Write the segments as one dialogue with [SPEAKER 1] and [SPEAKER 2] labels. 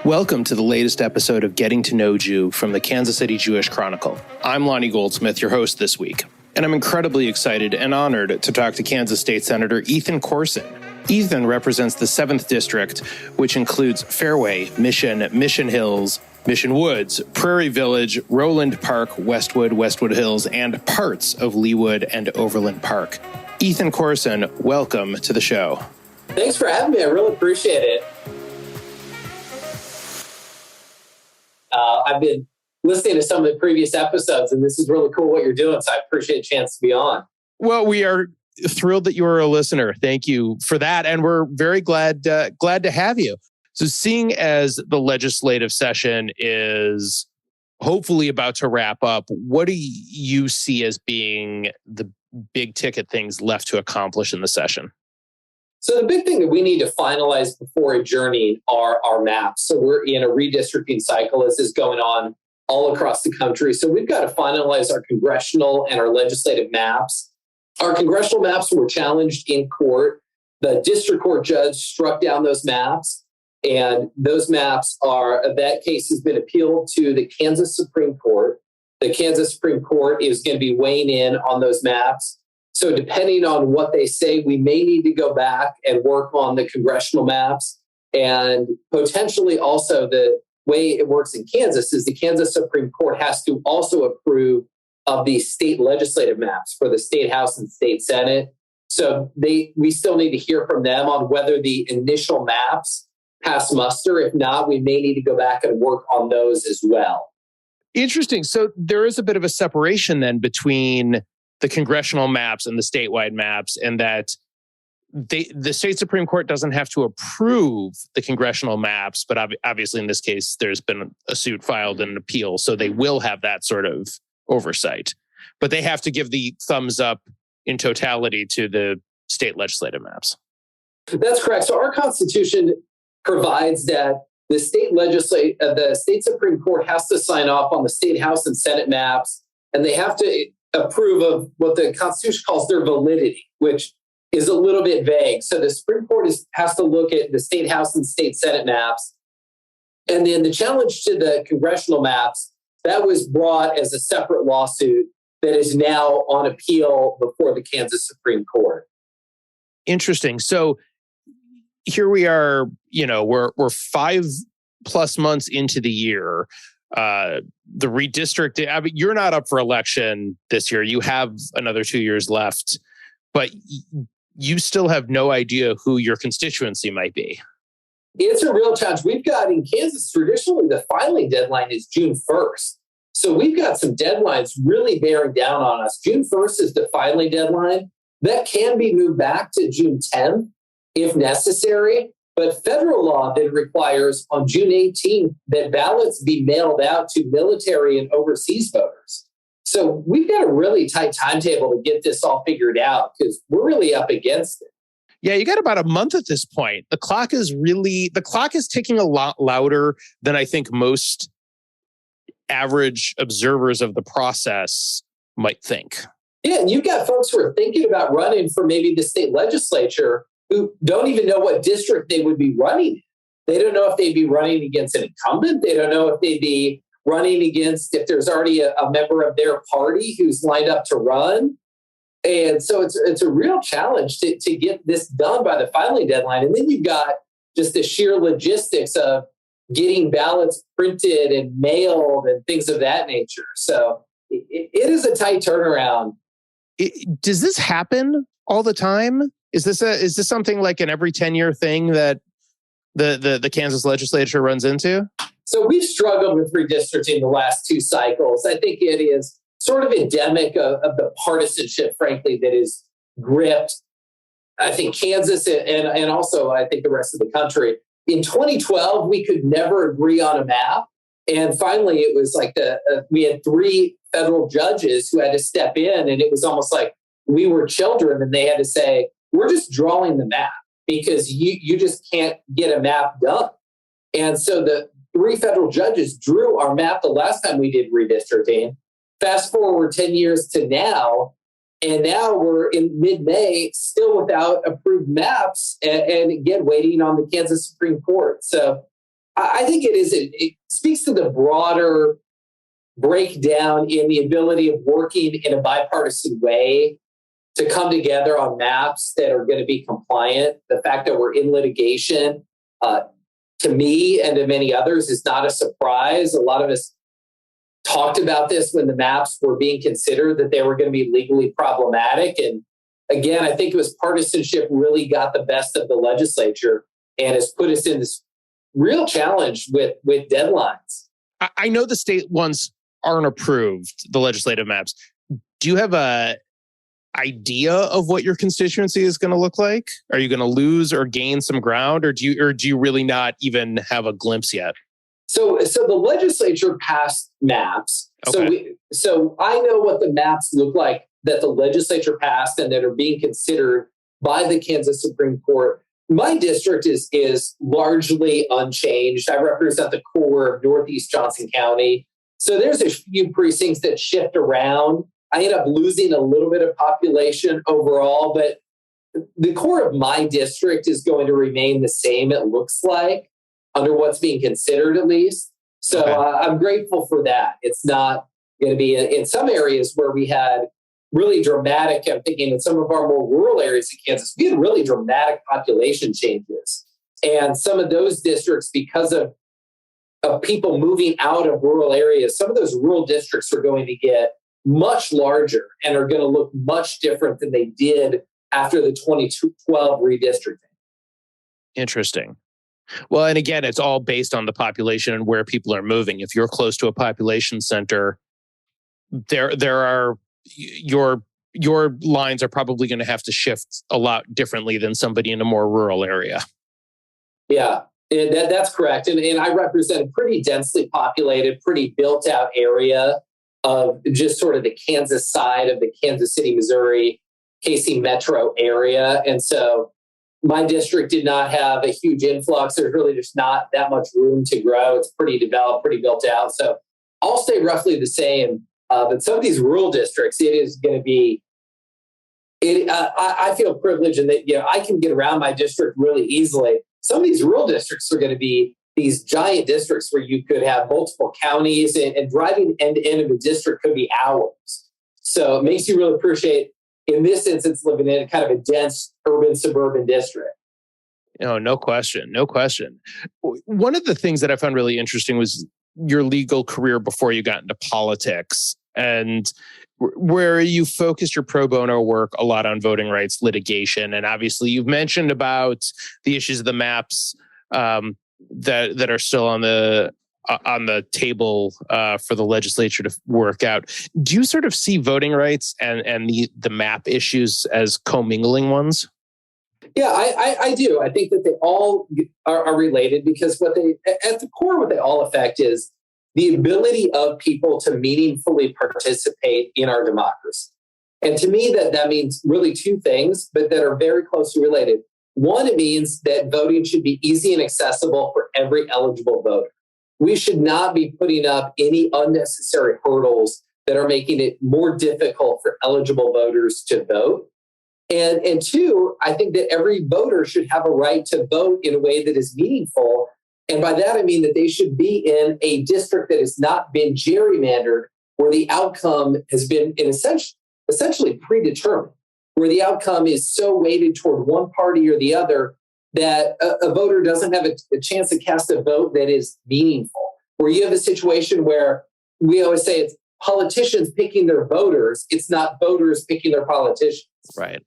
[SPEAKER 1] Welcome to the latest episode of Getting to Know Jew from the Kansas City Jewish Chronicle. I'm Lonnie Goldsmith, your host this week, and I'm incredibly excited and honored to talk to Kansas State Senator Ethan Corson. Ethan represents the 7th District, which includes Fairway, Mission Hills, Mission Woods, Prairie Village, Roeland Park, Westwood Hills, and parts of Leawood and Overland Park. Ethan Corson, welcome to the show.
[SPEAKER 2] Thanks for having me. I really appreciate it. I've been listening to some of the previous episodes, and this is really cool what you're doing, so I appreciate a chance to be on.
[SPEAKER 1] Well, we are thrilled that you are a listener. Thank you for that, and we're very glad to have you. So seeing as the legislative session is hopefully about to wrap up, what do you see as being the big ticket things left to accomplish in the session?
[SPEAKER 2] So the big thing that we need to finalize before adjourning are our maps. So we're in a redistricting cycle. This is going on all across the country. So we've got to finalize our congressional and our legislative maps. Our congressional maps were challenged in court. The district court judge struck down those maps. And those maps that case has been appealed to the Kansas Supreme Court. The Kansas Supreme Court is going to be weighing in on those maps. So depending on what they say, we may need to go back and work on the congressional maps. And potentially also the way it works in Kansas is the Kansas Supreme Court has to also approve of the state legislative maps for the state house and state senate. So we still need to hear from them on whether the initial maps pass muster. If not, we may need to go back and work on those as well.
[SPEAKER 1] Interesting. So there is a bit of a separation then between the congressional maps and the statewide maps, and that the state Supreme Court doesn't have to approve the congressional maps, but obviously in this case, there's been a suit filed and an appeal, so they will have that sort of oversight. But they have to give the thumbs up in totality to the state legislative maps. That's correct.
[SPEAKER 2] So our Constitution provides that the state Supreme Court has to sign off on the state house and senate maps, and they have to approve of what the Constitution calls their validity, which is a little bit vague. So the Supreme Court has to look at the state house and state senate maps. And then the challenge to the congressional maps, that was brought as a separate lawsuit that is now on appeal before the Kansas Supreme Court.
[SPEAKER 1] Interesting. So here we are, we're 5+ months into the year. The redistricting, I mean, you're not up for election this year. You have another 2 years left, but you still have no idea who your constituency might be.
[SPEAKER 2] It's a real challenge. We've got in Kansas, traditionally, the filing deadline is June 1st. So we've got some deadlines really bearing down on us. June 1st is the filing deadline. That can be moved back to June 10th if necessary. But federal law then requires on June 18th that ballots be mailed out to military and overseas voters. So we've got a really tight timetable to get this all figured out because we're really up against it.
[SPEAKER 1] Yeah, you got about a month at this point. The clock is ticking a lot louder than I think most average observers of the process might think.
[SPEAKER 2] Yeah, and you've got folks who are thinking about running for maybe the state legislature who don't even know what district they would be running in. They don't know if they'd be running against an incumbent. They don't know if they'd be running against, if there's already a member of their party who's lined up to run. And so it's a real challenge to get this done by the filing deadline. And then you've got just the sheer logistics of getting ballots printed and mailed and things of that nature. So it is a tight turnaround.
[SPEAKER 1] Does this happen all the time? Is this something like an every 10-year thing that the Kansas legislature runs into?
[SPEAKER 2] So we've struggled with redistricting the last 2 cycles. I think it is sort of endemic of the partisanship, frankly, that is gripped, I think, Kansas and also, I think, the rest of the country. In 2012, we could never agree on a map. And finally, it was like we had 3 federal judges who had to step in, and it was almost like we were children, and they had to say, we're just drawing the map because you just can't get a map done. And so the 3 federal judges drew our map the last time we did redistricting. Fast forward 10 years to now, and now we're in mid-May still without approved maps and again, waiting on the Kansas Supreme Court. So I think it speaks to the broader breakdown in the ability of working in a bipartisan way to come together on maps that are going to be compliant. The fact that we're in litigation, to me and to many others, is not a surprise. A lot of us talked about this when the maps were being considered, that they were going to be legally problematic. And again, I think it was partisanship really got the best of the legislature and has put us in this real challenge with deadlines.
[SPEAKER 1] I know the state ones aren't approved, the legislative maps. Do you have a idea of what your constituency is going to look like? Are you going to lose or gain some ground, or do you really not even have a glimpse yet?
[SPEAKER 2] So the legislature passed maps.
[SPEAKER 1] Okay.
[SPEAKER 2] So I know what the maps look like that the legislature passed and that are being considered by the Kansas Supreme Court. My district is largely unchanged. I represent the core of Northeast Johnson County. So there's a few precincts that shift around. I end up losing a little bit of population overall, but the core of my district is going to remain the same, it looks like, under what's being considered at least. So
[SPEAKER 1] Okay.
[SPEAKER 2] I'm grateful for that. It's not going to be in some areas where we had really dramatic, I'm thinking in some of our more rural areas of Kansas, we had really dramatic population changes. And some of those districts, because of people moving out of rural areas, some of those rural districts are going to get much larger and are going to look much different than they did after the 2012 redistricting.
[SPEAKER 1] Interesting. Well, and again, it's all based on the population and where people are moving. If you're close to a population center, there are your lines are probably going to have to shift a lot differently than somebody in a more rural area.
[SPEAKER 2] Yeah, and that's correct. And I represent a pretty densely populated, pretty built out area of just sort of the Kansas side of the Kansas City, Missouri, KC metro area. And so my district did not have a huge influx. There's really just not that much room to grow. It's pretty developed, pretty built out. So I'll stay roughly the same. But some of these rural districts, it is going to be, I feel privileged in that, I can get around my district really easily. Some of these rural districts are going to be these giant districts where you could have multiple counties and driving end to end of a district could be hours. So it makes you really appreciate, in this instance, living in kind of a dense urban suburban district.
[SPEAKER 1] No question. No question. One of the things that I found really interesting was your legal career before you got into politics, and where you focused your pro bono work a lot on voting rights litigation. And obviously you've mentioned about the issues of the maps that are still on the table for the legislature to work out. Do you sort of see voting rights and the map issues as commingling ones?
[SPEAKER 2] Yeah, I do. I think that they all are related because at the core, what they all affect is the ability of people to meaningfully participate in our democracy. And to me, that means really two things, but that are very closely related. One, it means that voting should be easy and accessible for every eligible voter. We should not be putting up any unnecessary hurdles that are making it more difficult for eligible voters to vote. And two, I think that every voter should have a right to vote in a way that is meaningful. And by that, I mean that they should be in a district that has not been gerrymandered, where the outcome has been essentially predetermined, where the outcome is so weighted toward one party or the other that a voter doesn't have a chance to cast a vote that is meaningful. Where you have a situation where we always say it's politicians picking their voters, it's not voters picking their politicians.
[SPEAKER 1] Right.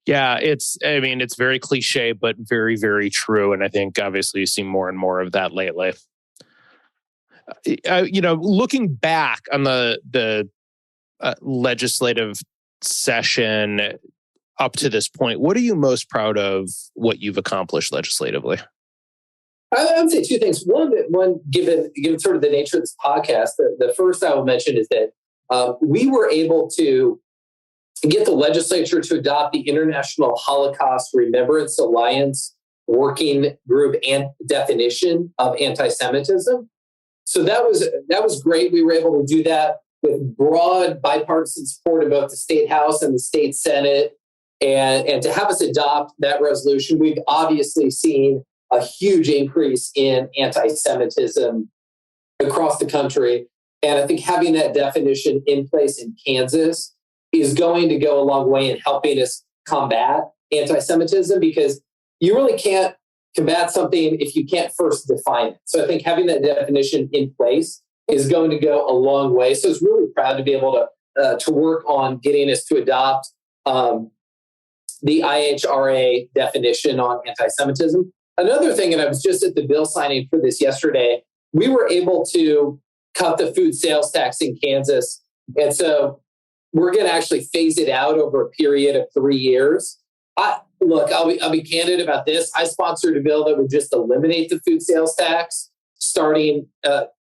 [SPEAKER 1] Yeah, it's very cliche, but very, very true. And I think obviously you see more and more of that lately. Looking back on the legislative session up to this point, what are you most proud of what you've accomplished legislatively?
[SPEAKER 2] I would say two things. One, given sort of the nature of this podcast, the first I will mention is that we were able to get the legislature to adopt the International Holocaust Remembrance Alliance working group and definition of anti-Semitism. So that was great. We were able to do that with broad bipartisan support in both the State House and the State Senate. And to have us adopt that resolution, we've obviously seen a huge increase in anti-Semitism across the country. And I think having that definition in place in Kansas is going to go a long way in helping us combat anti-Semitism, because you really can't combat something if you can't first define it. So I think having that definition in place is going to go a long way. So it's really proud to be able to work on getting us to adopt the IHRA definition on anti-Semitism. Another thing, and I was just at the bill signing for this yesterday, we were able to cut the food sales tax in Kansas. And so we're going to actually phase it out over a period of 3 years. I'll be candid about this. I sponsored a bill that would just eliminate the food sales tax starting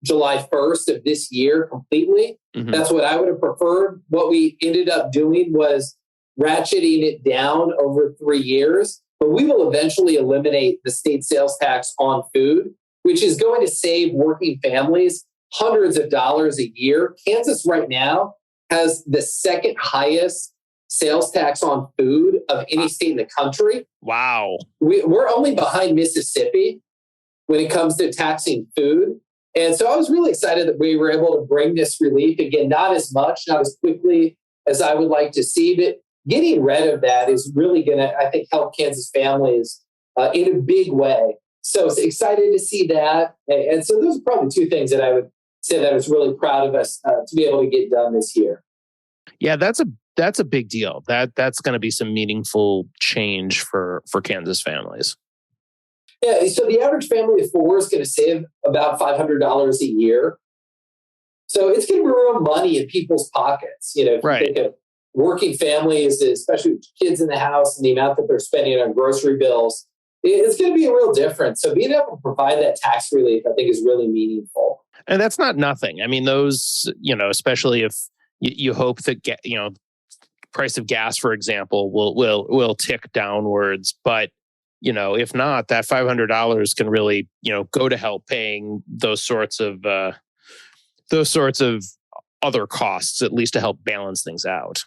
[SPEAKER 2] July 1st of this year completely. Mm-hmm. That's what I would have preferred. What we ended up doing was ratcheting it down over 3 years, but we will eventually eliminate the state sales tax on food, which is going to save working families hundreds of dollars a year. Kansas right now has the second highest sales tax on food of any state in the country.
[SPEAKER 1] Wow.
[SPEAKER 2] We're only behind Mississippi when it comes to taxing food. And so I was really excited that we were able to bring this relief. Again, not as much, not as quickly as I would like to see, but getting rid of that is really going to, I think, help Kansas families in a big way. So excited to see that. And so those are probably two things that I would say that I was really proud of us to be able to get done this year.
[SPEAKER 1] Yeah, that's a big deal. That's going to be some meaningful change for Kansas families.
[SPEAKER 2] Yeah, so the average family of four is going to save about $500 a year. So it's going to be real money in people's pockets. You know, if you think of working families, especially with kids in the house and the amount that they're spending on grocery bills, it's going to be a real difference. So being able to provide that tax relief, I think, is really meaningful.
[SPEAKER 1] And that's not nothing. I mean, those, especially if you hope that, price of gas, for example, will tick downwards. But, if not, that $500 can really, go to help paying those sorts of other costs, at least to help balance things out.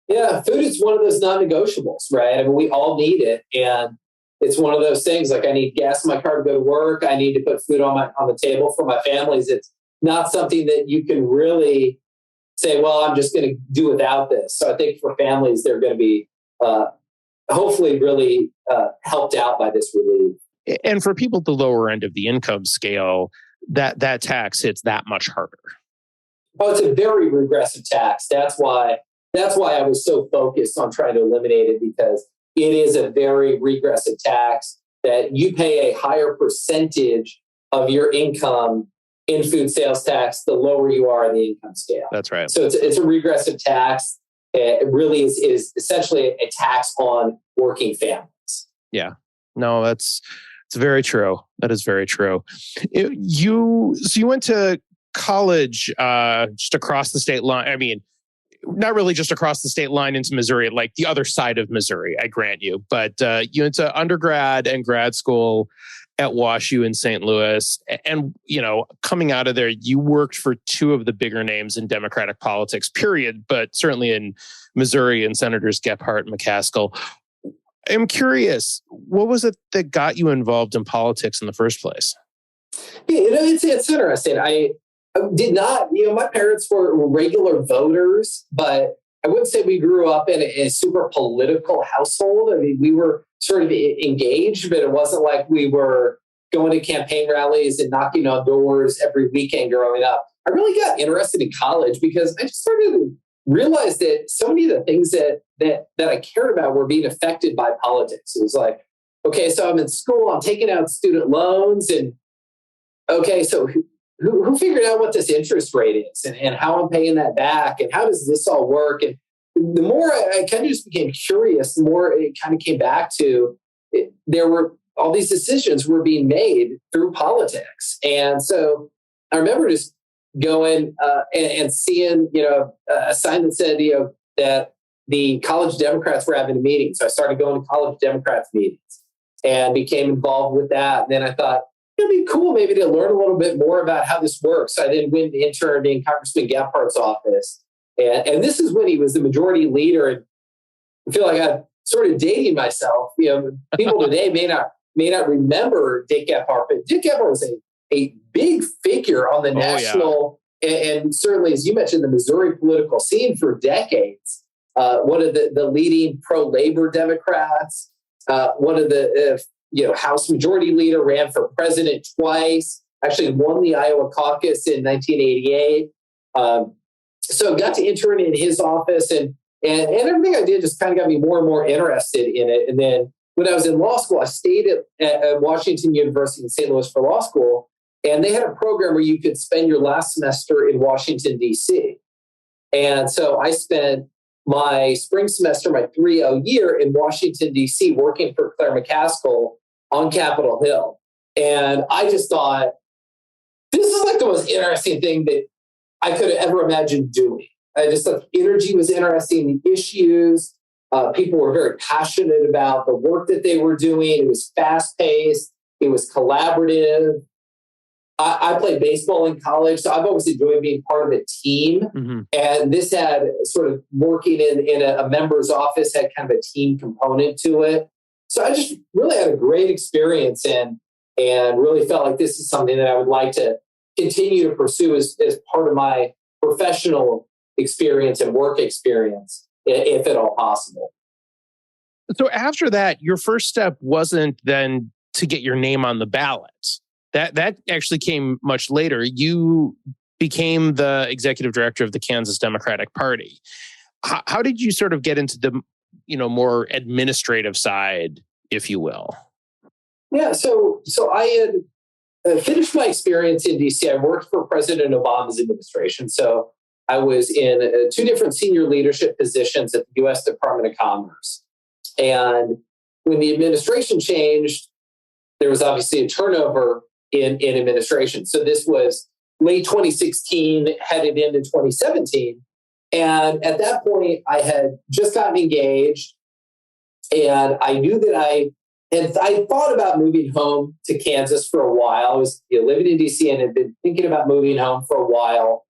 [SPEAKER 2] Yeah, food is one of those non-negotiables, right? I mean, we all need it. And it's one of those things, like I need gas in my car to go to work. I need to put food on the table for my families. It's not something that you can really say, well, I'm just going to do without this. So I think for families, they're going to be hopefully really helped out by this relief.
[SPEAKER 1] And for people at the lower end of the income scale, that tax hits that much harder.
[SPEAKER 2] Oh, it's a very regressive tax. That's why I was so focused on trying to eliminate it, because it is a very regressive tax that you pay a higher percentage of your income in food sales tax the lower you are in the income scale.
[SPEAKER 1] That's right.
[SPEAKER 2] So it's a regressive tax. It really is essentially a tax on working families.
[SPEAKER 1] Yeah. No, it's very true. That is very true. You went to college just across the state line. I mean, not really just across the state line into Missouri, like the other side of Missouri, I grant you. But you went to undergrad and grad school at WashU in St. Louis. And, coming out of there, you worked for two of the bigger names in Democratic politics, period, but certainly in Missouri and Senators Gephardt and McCaskill. I'm curious, what was it that got you involved in politics in the first place?
[SPEAKER 2] Yeah, it's interesting. I did not, my parents were regular voters, but I wouldn't say we grew up in a super political household. I mean, we were sort of engaged, but it wasn't like we were going to campaign rallies and knocking on doors every weekend growing up. I really got interested in college because I just started to realize that so many of the things that I cared about were being affected by politics. It was like, okay, so I'm in school, I'm taking out student loans, and okay, so who figured out what this interest rate is and how I'm paying that back and how does this all work? And the more I kind of just became curious, the more it kind of came back to there were all these decisions were being made through politics. And so I remember just going and seeing, a sign that said, that the college Democrats were having a meeting. So I started going to college Democrats meetings and became involved with that. And then I thought, it'd be cool maybe to learn a little bit more about how this works. So I then went and interned in Congressman Gephardt's office. And this is when he was the majority leader. And I feel like I'm sort of dating myself. People today may not may not remember Dick Gephardt, but Dick Gephardt was a big figure on the national and certainly, as you mentioned, the Missouri political scene for decades. One of the leading pro-labor Democrats, one of the House Majority Leader, ran for president twice, actually won the Iowa caucus in 1988. So got to intern in his office and everything I did just kind of got me more and more interested in it. And then when I was in law school, I stayed at Washington University in St. Louis for law school. And they had a program where you could spend your last semester in Washington, D.C. And so I spent my spring semester, my 3.0 year in Washington, D.C., working for Claire McCaskill on Capitol Hill. And I just thought, this is like the most interesting thing that I could have ever imagined doing. I just thought the energy was interesting, the issues. People were very passionate about the work that they were doing. It was fast-paced. It was collaborative. I played baseball in college, so I've always enjoyed being part of a team. Mm-hmm. And this had sort of working in a member's office had kind of a team component to it. So I just really had a great experience and really felt like this is something that I would like to continue to pursue as part of my professional experience and work experience, if at all possible.
[SPEAKER 1] So after that, your first step wasn't then to get your name on the ballot. That actually came much later. You became the executive director of the Kansas Democratic Party. How did you sort of get into the more administrative side, if you will?
[SPEAKER 2] Yeah, so I had finished my experience in D.C. I worked for President Obama's administration. So I was in 2 different senior leadership positions at the U.S. Department of Commerce. And when the administration changed, there was obviously a turnover in administration. So this was late 2016, headed into 2017. And at that point, I had just gotten engaged. And I knew that I thought about moving home to Kansas for a while. I was living in D.C. and had been thinking about moving home for a while.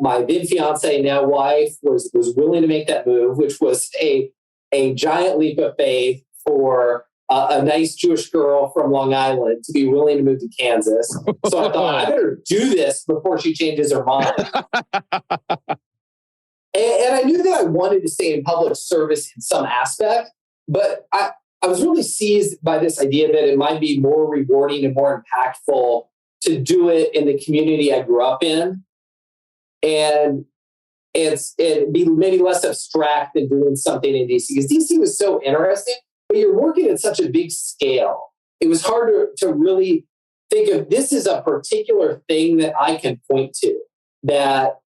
[SPEAKER 2] My then fiance, now wife, was willing to make that move, which was a giant leap of faith for a nice Jewish girl from Long Island to be willing to move to Kansas. So I thought, I better do this before she changes her mind. And I knew that I wanted to stay in public service in some aspect, but I was really seized by this idea that it might be more rewarding and more impactful to do it in the community I grew up in. And it'd be maybe less abstract than doing something in DC, because DC was so interesting, but you're working at such a big scale. It was hard to really think of this as a particular thing that I can point to that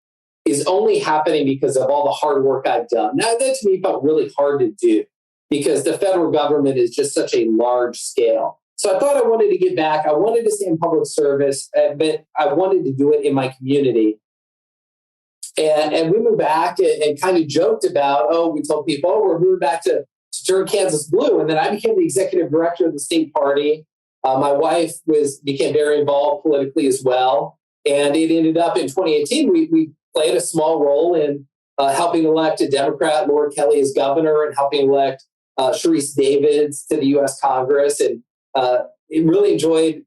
[SPEAKER 2] is only happening because of all the hard work I've done. Now, that to me felt really hard to do because the federal government is just such a large scale. So I thought I wanted to give back. I wanted to stay in public service, but I wanted to do it in my community. And we moved back and kind of joked about, we told people, we're moving back to turn Kansas blue. And then I became the executive director of the state party. My wife became very involved politically as well. And it ended up in 2018, we played a small role in helping elect a Democrat, Laura Kelly, as governor, and helping elect Sharice Davids to the U.S. Congress. And really enjoyed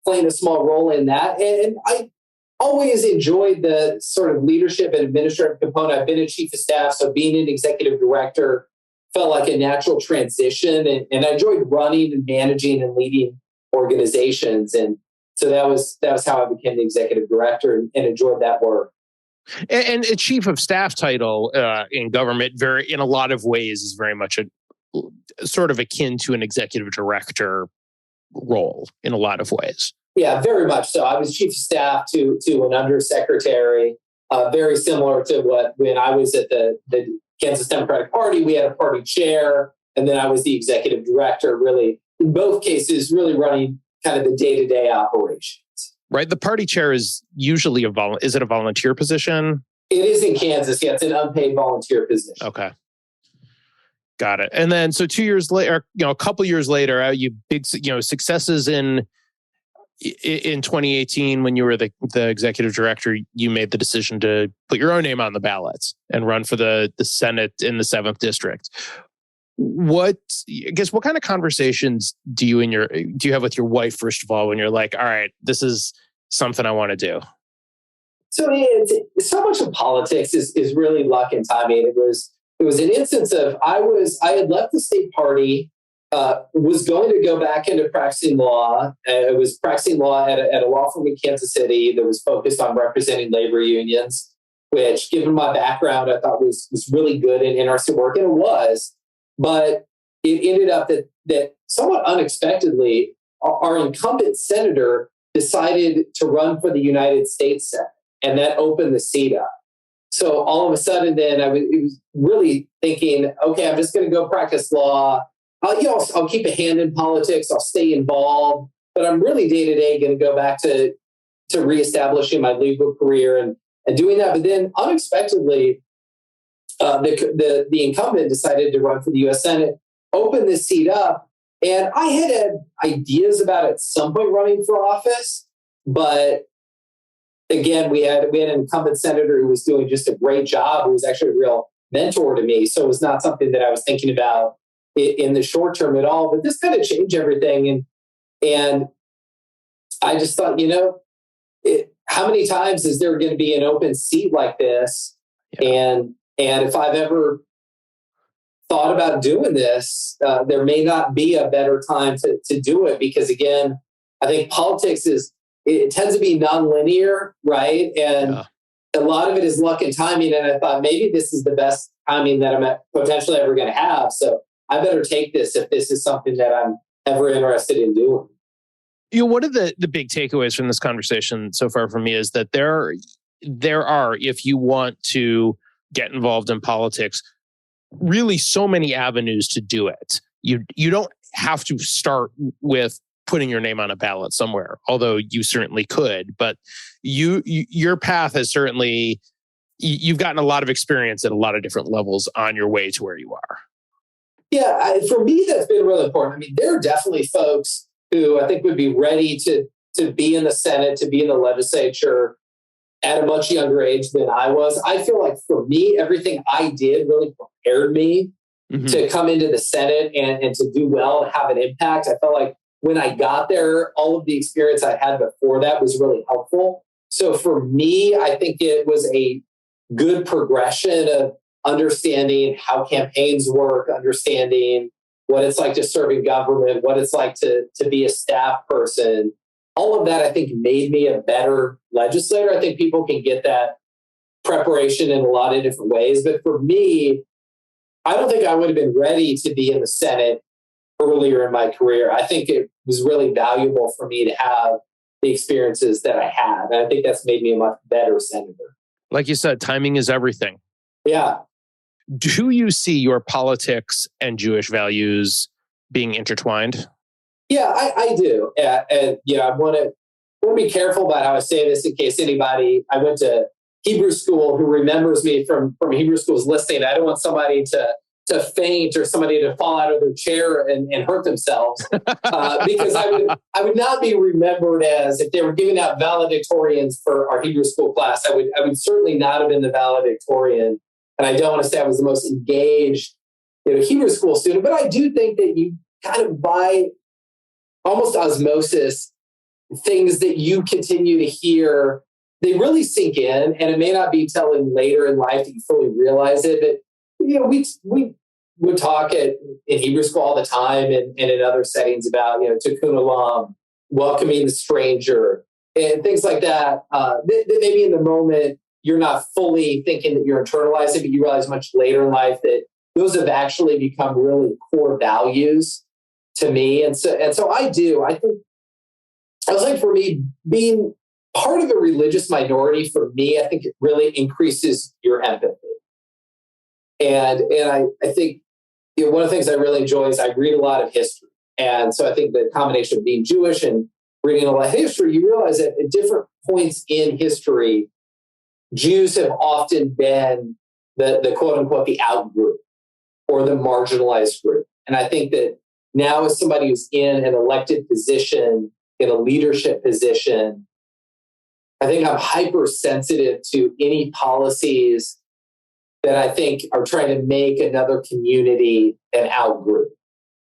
[SPEAKER 2] playing a small role in that. And I always enjoyed the sort of leadership and administrative component. I've been a chief of staff, so being an executive director felt like a natural transition. And I enjoyed running and managing and leading organizations. And so that was how I became the executive director and enjoyed that work.
[SPEAKER 1] And a chief of staff title in government, in a lot of ways, is very much a sort of akin to an executive director role in a lot of ways.
[SPEAKER 2] Yeah, very much so. I was chief of staff to an undersecretary, very similar to when I was at the Kansas Democratic Party, we had a party chair, and then I was the executive director, really, in both cases, really running kind of the day-to-day operations.
[SPEAKER 1] Right. The party chair is usually is it a volunteer position?
[SPEAKER 2] It is in Kansas. Yeah, it's an unpaid volunteer position.
[SPEAKER 1] Okay. Got it. And then, so 2 years later, a couple years later, you big, successes in 2018 when you were the executive director, you made the decision to put your own name on the ballot and run for the Senate in the 7th district. what kind of conversations do you have with your wife, first of all, when you're like, all right, this is something I want to do?
[SPEAKER 2] So so much of politics is really luck and timing. It was an instance of I had left the state party, was going to go back into practicing law. I was practicing law at a law firm in Kansas City that was focused on representing labor unions, which, given my background, I thought was really good and interesting work, and it was. But it ended up that somewhat unexpectedly, our incumbent senator decided to run for the United States Senate, and that opened the seat up. So all of a sudden, then I was really thinking, okay, I'm just going to go practice law. I'll keep a hand in politics. I'll stay involved, but I'm really day to day going to go back to reestablishing my legal career and doing that. But then unexpectedly, the incumbent decided to run for the U.S. Senate, opened this seat up, and I had ideas about at some point running for office, but again, we had an incumbent senator who was doing just a great job, who was actually a real mentor to me. So it was not something that I was thinking about in the short term at all. But this kind of changed everything, and I just thought, how many times is there going to be an open seat like this? Yeah. And if I've ever thought about doing this, there may not be a better time to do it, because again, I think politics it tends to be nonlinear, right? And a lot of it is luck and timing. And I thought maybe this is the best timing that I'm potentially ever going to have. So I better take this if this is something that I'm ever interested in doing.
[SPEAKER 1] One of the big takeaways from this conversation so far for me is that there are, if you want to get involved in politics, really so many avenues to do it. You don't have to start with putting your name on a ballot somewhere, although you certainly could. But your path has certainly, you've gotten a lot of experience at a lot of different levels on your way to where you are.
[SPEAKER 2] Yeah, for me, that's been really important. I mean, there are definitely folks who I think would be ready to be in the Senate, to be in the legislature at a much younger age than I was. I feel like for me, everything I did really prepared me to come into the Senate and to do well, to have an impact. I felt like when I got there, all of the experience I had before that was really helpful. So for me, I think it was a good progression of understanding how campaigns work, understanding what it's like to serve in government, what it's like to be a staff person. All of that, I think, made me a better legislator. I think people can get that preparation in a lot of different ways. But for me, I don't think I would have been ready to be in the Senate earlier in my career. I think it was really valuable for me to have the experiences that I had. And I think that's made me a much better senator.
[SPEAKER 1] Like you said, timing is everything.
[SPEAKER 2] Yeah.
[SPEAKER 1] Do you see your politics and Jewish values being intertwined?
[SPEAKER 2] Yeah, I do. And I want to be careful about how I say this in case anybody, I went to Hebrew school, who remembers me from Hebrew school's listening. I don't want somebody to faint or somebody to fall out of their chair and hurt themselves, because I would not be remembered as, if they were giving out valedictorians for our Hebrew school class, I would certainly not have been the valedictorian. And I don't want to say I was the most engaged Hebrew school student, but I do think that you kind of, by almost osmosis, things that you continue to hear, they really sink in. And it may not be till later in life that you fully realize it. But we would talk in Hebrew school all the time and in other settings about tikkun olam, welcoming the stranger, and things like that. That maybe in the moment you're not fully thinking that you're internalizing, but you realize much later in life that those have actually become really core values to me. And so I do. I think, I was like, for me, being part of a religious minority, for me, I think it really increases your empathy. And I think one of the things I really enjoy is I read a lot of history. And so I think the combination of being Jewish and reading a lot of history, you realize that at different points in history, Jews have often been the quote unquote, the out group or the marginalized group. And I think that now, as somebody who's in an elected position, in a leadership position, I think I'm hypersensitive to any policies that I think are trying to make another community an out-group.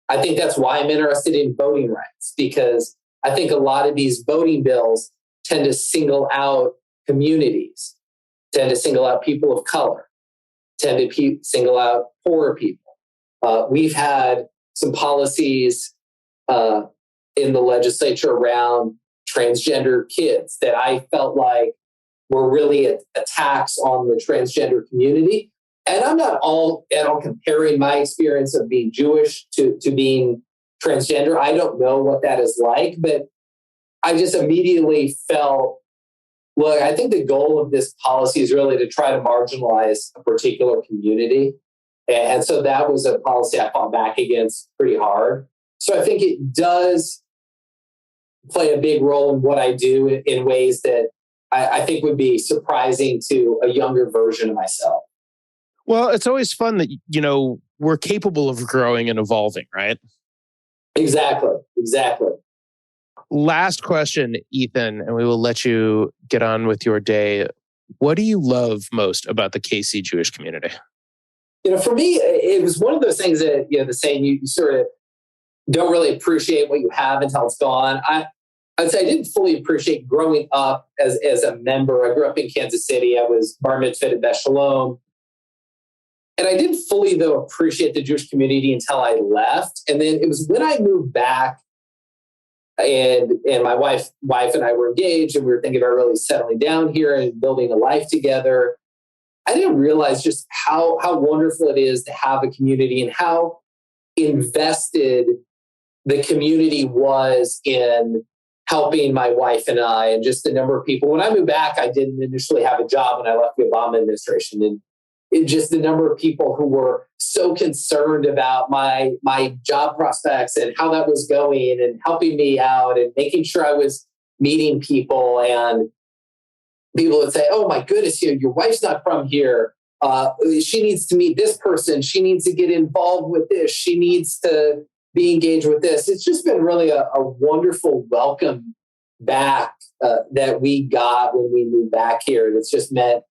[SPEAKER 2] I think that's why I'm interested in voting rights, because I think a lot of these voting bills tend to single out communities, tend to single out people of color, tend to single out poorer people. We've had some policies in the legislature around transgender kids that I felt like were really attacks on the transgender community. And I'm not all at all comparing my experience of being Jewish to being transgender. I don't know what that is like, but I just immediately felt, look, I think the goal of this policy is really to try to marginalize a particular community. And so that was a policy I fought back against pretty hard. So I think it does play a big role in what I do in ways that I think would be surprising to a younger version of myself.
[SPEAKER 1] Well, it's always fun that, we're capable of growing and evolving, right?
[SPEAKER 2] Exactly.
[SPEAKER 1] Last question, Ethan, and we will let you get on with your day. What do you love most about the KC Jewish community?
[SPEAKER 2] For me, it was one of those things that, the saying you sort of don't really appreciate what you have until it's gone. I'd say I didn't fully appreciate growing up as a member. I grew up in Kansas City. I was bar mitzvahed at Beth Shalom. And I didn't fully, though, appreciate the Jewish community until I left. And then it was when I moved back and my wife and I were engaged and we were thinking about really settling down here and building a life together. I didn't realize just how wonderful it is to have a community and how invested the community was in helping my wife and I, and just the number of people. When I moved back, I didn't initially have a job when I left the Obama administration. And it just the number of people who were so concerned about my job prospects and how that was going and helping me out and making sure I was meeting people. And people would say, oh my goodness, your wife's not from here. She needs to meet this person. She needs to get involved with this. She needs to be engaged with this. It's just been really a wonderful welcome back that we got when we moved back here. And it's just meant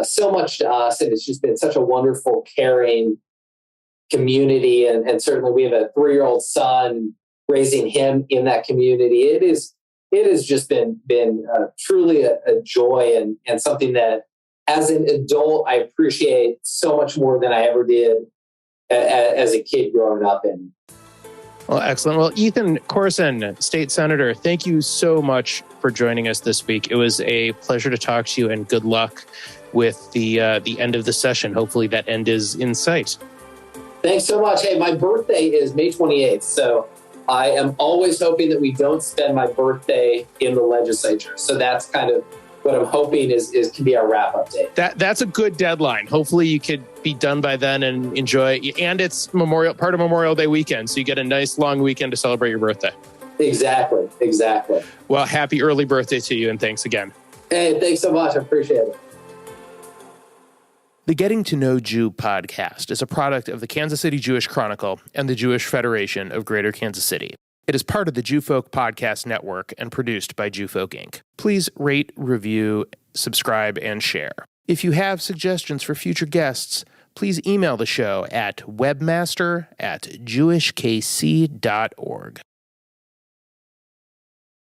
[SPEAKER 2] so much to us. And it's just been such a wonderful, caring community. And certainly we have a 3-year-old son, raising him in that community. It has just been truly a joy and something that as an adult, I appreciate so much more than I ever did as a kid growing up in.
[SPEAKER 1] Well, excellent. Well, Ethan Corson, State Senator, thank you so much for joining us this week. It was a pleasure to talk to you, and good luck with the end of the session. Hopefully that end is in sight.
[SPEAKER 2] Thanks so much. Hey, my birthday is May 28th, so I am always hoping that we don't spend my birthday in the legislature. So that's kind of what I'm hoping is can be our wrap-up date.
[SPEAKER 1] That's a good deadline. Hopefully you could be done by then and enjoy. And it's part of Memorial Day weekend, so you get a nice long weekend to celebrate your birthday.
[SPEAKER 2] Exactly.
[SPEAKER 1] Well, happy early birthday to you, and thanks again.
[SPEAKER 2] Hey, thanks so much. I appreciate it.
[SPEAKER 1] The Getting to Know Jew podcast is a product of the Kansas City Jewish Chronicle and the Jewish Federation of Greater Kansas City. It is part of the Jewfolk Podcast Network and produced by Jewfolk Inc. Please rate, review, subscribe, and share. If you have suggestions for future guests, please email the show at webmaster@jewishkc.org.